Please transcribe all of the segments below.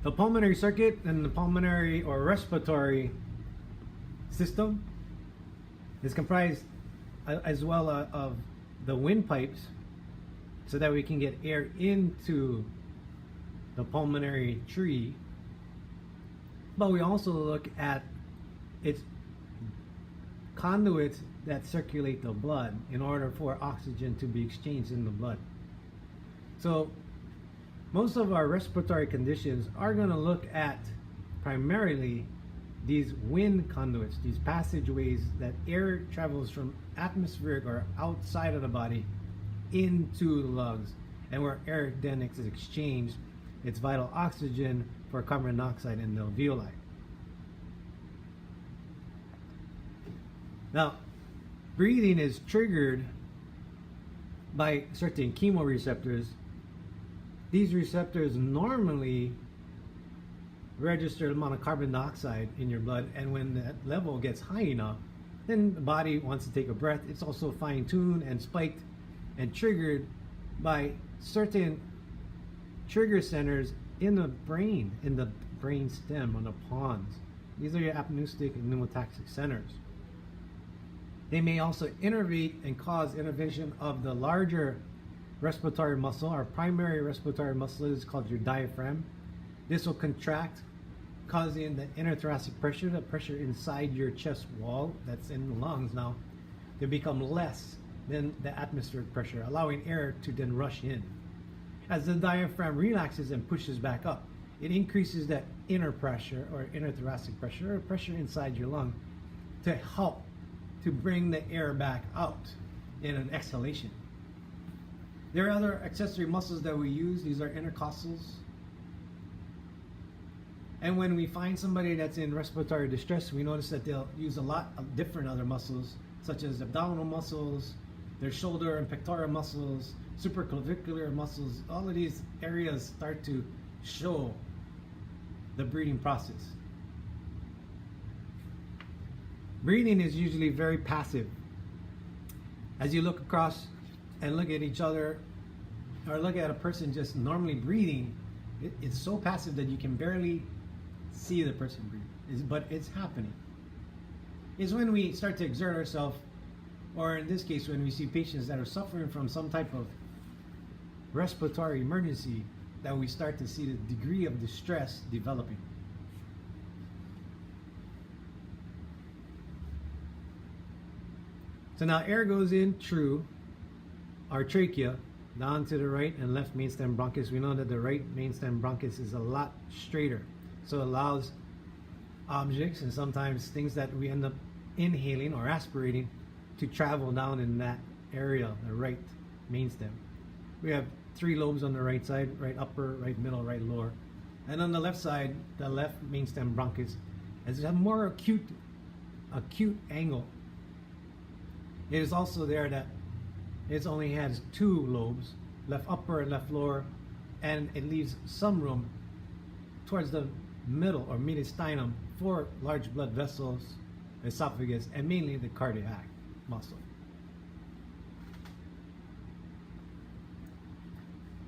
The pulmonary circuit and the pulmonary or respiratory system is comprised as well of the windpipes, so that we can get air into the pulmonary tree. But we also look at its conduits that circulate the blood in order for oxygen to be exchanged in the blood. So most of our respiratory conditions are going to look at primarily these wind conduits, these passageways that air travels from atmospheric or outside of the body into the lungs, and where air then is exchanged its vital oxygen for carbon dioxide in the alveoli. Now, breathing is triggered by certain chemoreceptors. These receptors normally register the amount of carbon dioxide in your blood, and when that level gets high enough, then the body wants to take a breath. It's also fine-tuned and spiked and triggered by certain trigger centers in the brain stem, on the pons. These are your apneustic and pneumotaxic centers. They may also innervate and cause innervation of the larger respiratory muscle. Our primary respiratory muscle is called your diaphragm. This will contract, causing the interthoracic pressure, the pressure inside your chest wall that's in the lungs now, to become less than the atmospheric pressure, allowing air to then rush in. As the diaphragm relaxes and pushes back up, it increases that inner pressure or interthoracic pressure, or pressure inside your lung, to help to bring the air back out in an exhalation. There are other accessory muscles that we use. These are intercostals. And when we find somebody that's in respiratory distress, we notice that they'll use a lot of different other muscles, such as abdominal muscles, their shoulder and pectoral muscles, supraclavicular muscles. All of these areas start to show the breathing process. Breathing is usually very passive. As you look across and look at each other, or look at a person just normally breathing, it's so passive that you can barely see the person breathe, but it's happening. It's when we start to exert ourselves, or in this case, when we see patients that are suffering from some type of respiratory emergency, that we start to see the degree of distress developing. So now air goes in through our trachea down to the right and left mainstem bronchus. We know that the right mainstem bronchus is a lot straighter, so it allows objects and sometimes things that we end up inhaling or aspirating to travel down in that area, the right mainstem. We have 3 lobes on the right side: right upper, right middle, right lower. And on the left side, the left mainstem bronchus has a more acute angle. It is also there that it only has 2 lobes, left upper and left lower, and it leaves some room towards the middle or mediastinum for large blood vessels, esophagus, and mainly the cardiac muscle.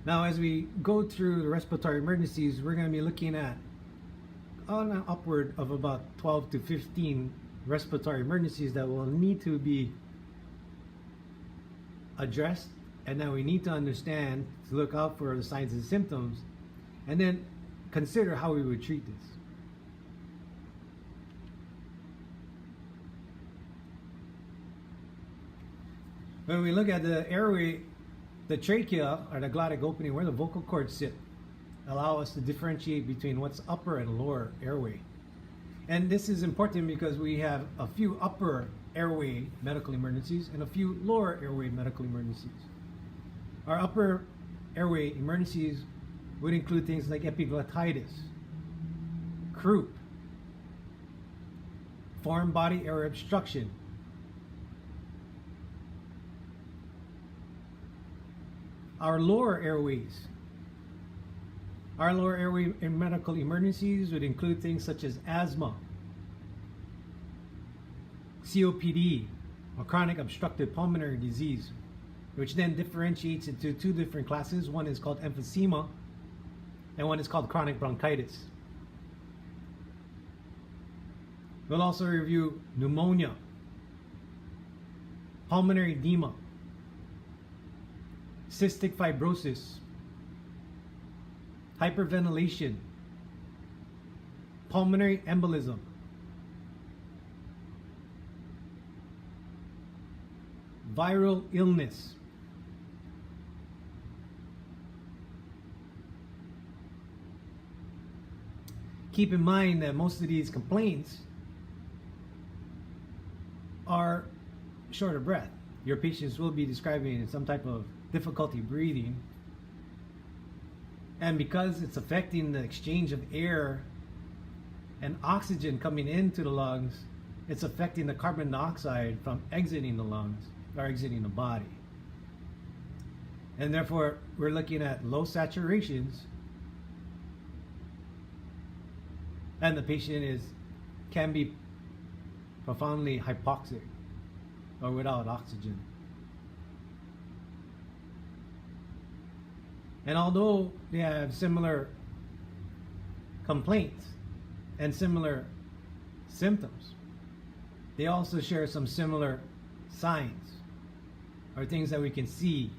Now, as we go through the respiratory emergencies, we're going to be looking at on an upward of about 12 to 15 respiratory emergencies that will need to be addressed, and then we need to understand to look out for the signs and symptoms, and then consider how we would treat this. When we look at the airway, the trachea, or the glottic opening where the vocal cords sit, allow us to differentiate between what's upper and lower airway. And this is important because we have a few upper airway medical emergencies and a few lower airway medical emergencies. Our upper airway emergencies would include things like epiglottitis, croup, foreign body air obstruction, our lower airways. Our lower airway medical emergencies would include things such as asthma, COPD, or chronic obstructive pulmonary disease, which then differentiates into 2 different classes. One is called emphysema, and one is called chronic bronchitis. We'll also review pneumonia, pulmonary edema, cystic fibrosis, hyperventilation, pulmonary embolism, viral illness, keep in mind that most of these complaints are short of breath. Your patients will be describing some type of difficulty breathing, and because it's affecting the exchange of air and oxygen coming into the lungs, it's affecting the carbon dioxide from exiting the lungs or exiting the body. And therefore, we're looking at low saturations, and the patient can be profoundly hypoxic or without oxygen. And although they have similar complaints and similar symptoms, they also share some similar signs or things that we can see,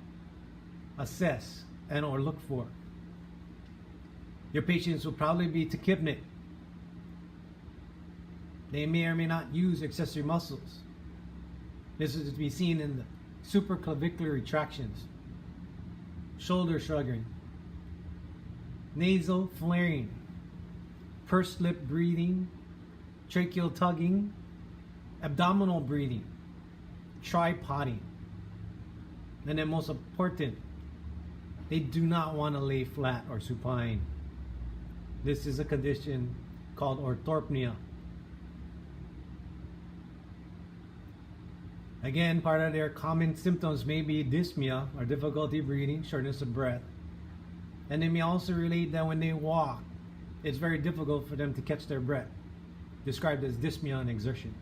assess, and or look for. Your patients will probably be tachypnic. They may or may not use accessory muscles. This is to be seen in the supraclavicular retractions, shoulder shrugging, nasal flaring, pursed lip breathing, tracheal tugging, abdominal breathing, tripoding. And then most important, they do not want to lay flat or supine. This is a condition called orthopnea. Again, part of their common symptoms may be dyspnea or difficulty breathing, shortness of breath. And they may also relate that when they walk, it's very difficult for them to catch their breath, described as dyspnea and exertion.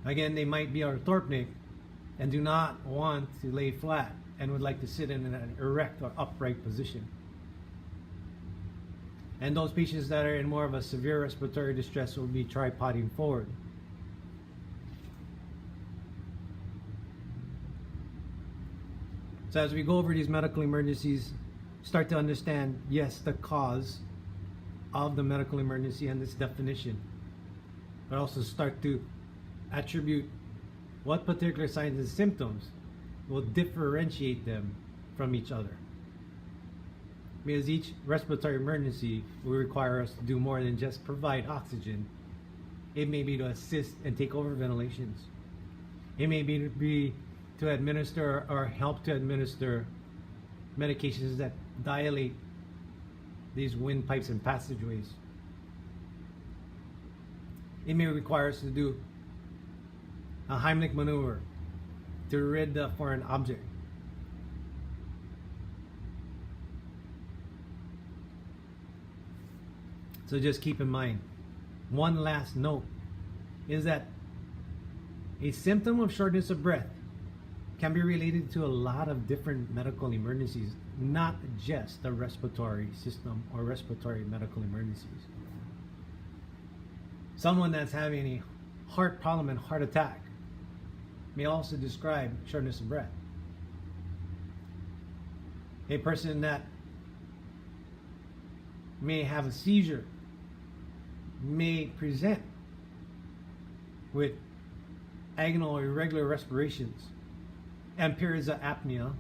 Again, they might be orthopnic and do not want to lay flat and would like to sit in an erect or upright position. And those patients that are in more of a severe respiratory distress will be tripoding forward. So as we go over these medical emergencies, start to understand, yes, the cause of the medical emergency and its definition, but also start to attribute what particular signs and symptoms will differentiate them from each other. Because each respiratory emergency will require us to do more than just provide oxygen. It may be to assist and take over ventilations. It may be to administer or help to administer medications that dilate these windpipes and passageways. It may require us to do a Heimlich maneuver to rid the foreign object. So just keep in mind, one last note is that a symptom of shortness of breath can be related to a lot of different medical emergencies, not just the respiratory system or respiratory medical emergencies. Someone that's having a heart problem and heart attack may also describe shortness of breath. A person that may have a seizure may present with agonal or irregular respirations and periods of apnea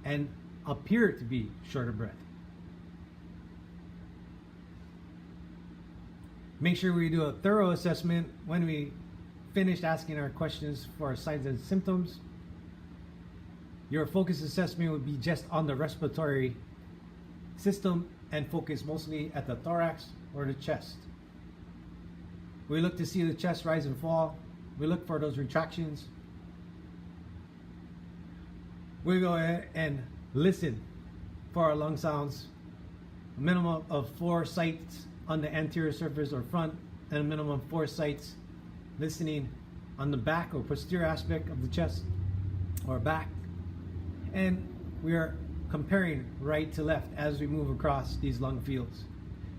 and appear to be short of breath. Make sure we do a thorough assessment when we finish asking our questions for our signs and symptoms. Your focus assessment would be just on the respiratory system and focus mostly at the thorax or the chest. We look to see the chest rise and fall. We look for those retractions. We go ahead and listen for our lung sounds. A minimum of 4 sites on the anterior surface or front, and a minimum of 4 sites listening on the back or posterior aspect of the chest or back. And we are comparing right to left as we move across these lung fields.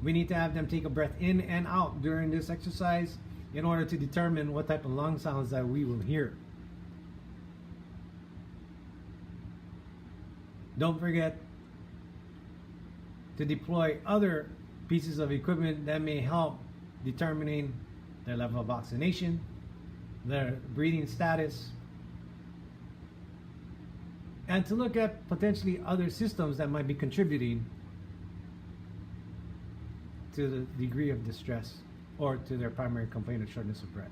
We need to have them take a breath in and out during this exercise in order to determine what type of lung sounds that we will hear. Don't forget to deploy other pieces of equipment that may help determining their level of oxygenation, their breathing status, and to look at potentially other systems that might be contributing to the degree of distress or to their primary complaint of shortness of breath.